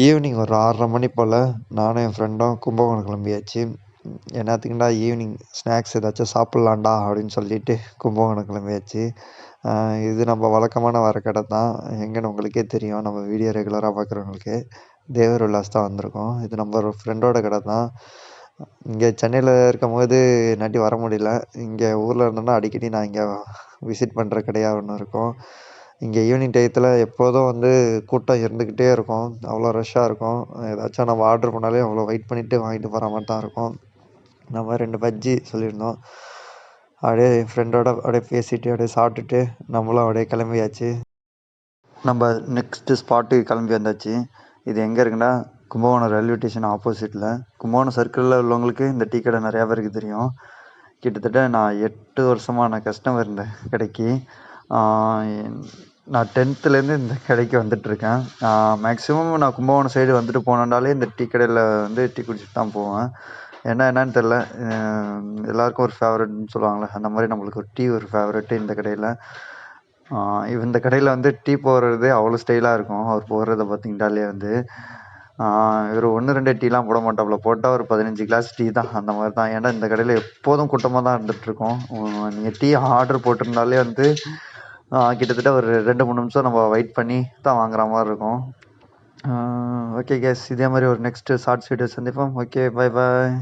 Evening ஒரு 6:30 மணி போல் நானும் என் ஃப்ரெண்டும் கும்பகோணம் கிளம்பியாச்சு. "என்னாத்துக்குடா ஈவினிங் ஸ்நாக்ஸ் ஏதாச்சும் சாப்பிட்லான்டா" அப்படின்னு சொல்லிட்டு கும்பகோணம் கிளம்பியாச்சு. இது நம்ம வழக்கமான வர கடை தான். எங்கேன்னு உங்களுக்கே தெரியும். நம்ம வீடியோ ரெகுலராக பார்க்குறவங்களுக்கு. தேவர் விலாஸ் தான் வந்திருக்கோம். இது நம்ம ஒரு ஃப்ரெண்டோட கடை தான். இங்கே சென்னையில் இருக்கும்போது என்னாட்டி வர முடியல. இங்கே ஊரில் இருந்தோம்னா அடிக்கடி நான் இங்கே விசிட் பண்ணுற கடையாக ஒன்று இருக்கும். இங்கே ஈவினிங் டயத்தில் எப்போதும் கூட்டம் இருந்துக்கிட்டே இருக்கும். அவ்வளோ ரஷ்ஷாக இருக்கும். ஏதாச்சும் நம்ம ஆர்டர் பண்ணாலே அவ்வளோ வெயிட் பண்ணிவிட்டு வாங்கிட்டு போகிற மாதிரி தான் இருக்கும். நம்ம 2 பஜ்ஜி சொல்லியிருந்தோம். அப்படியே என் ஃப்ரெண்டோட அப்படியே பேசிட்டு அப்படியே சாப்பிட்டுட்டு நம்மளும் அப்படியே கிளம்பியாச்சு. நம்ம நெக்ஸ்ட்டு ஸ்பாட்டுக்கு கிளம்பி வந்தாச்சு. இது எங்கே இருக்குன்னா கும்பகோணம் ரயில்வே ஸ்டேஷன் ஆப்போசிட்டில். கும்பகோணம் சர்க்கிளில் உள்ளவங்களுக்கு இந்த டீ கடை நிறையா பேருக்கு தெரியும். கிட்டத்தட்ட நான் 8 வருஷமாக நான் கஸ்டமர் இந்த கடைக்கு. நான் 10th இந்த கடைக்கு வந்துட்டுருக்கேன். மேக்ஸிமம் நான் கும்பகோணம் சைடு வந்துட்டு போனோம்னாலே இந்த டீ கடையில் டீ குடிச்சிட்டு தான் போவேன். என்னன்னு தெரில, எல்லாருக்கும் ஒரு ஃபேவரெட்னு சொல்லுவாங்கள்ல, அந்த மாதிரி நம்மளுக்கு ஒரு டீ ஒரு ஃபேவரெட்டு இந்த கடையில். இந்த கடையில் டீ போடுறதே அவ்வளோ ஸ்டைலாக இருக்கும். அவர் போடுறத பார்த்தீங்கன்னாலே இவர் 1, 2 டீலாம் போட மாட்டாப்புல. போட்டால் ஒரு 15 கிளாஸ் டீ தான், அந்த மாதிரி தான். ஏன்னா இந்த கடையில் எப்போதும் கூட்டமாக தான் இருந்துகிட்ருக்கும். நீங்கள் டீ ஆர்டர் போட்டிருந்தாலே கிட்டத்தட்ட ஒரு 2, 3 நிமிஷம் நம்ம வெயிட் பண்ணி தான் வாங்குற மாதிரி இருக்கும். ஓகே கேஸ், இதே மாதிரி ஒரு நெக்ஸ்ட்டு ஷார்ட்ஸ் வீடியோ சந்திப்போம். Okay, bye bye.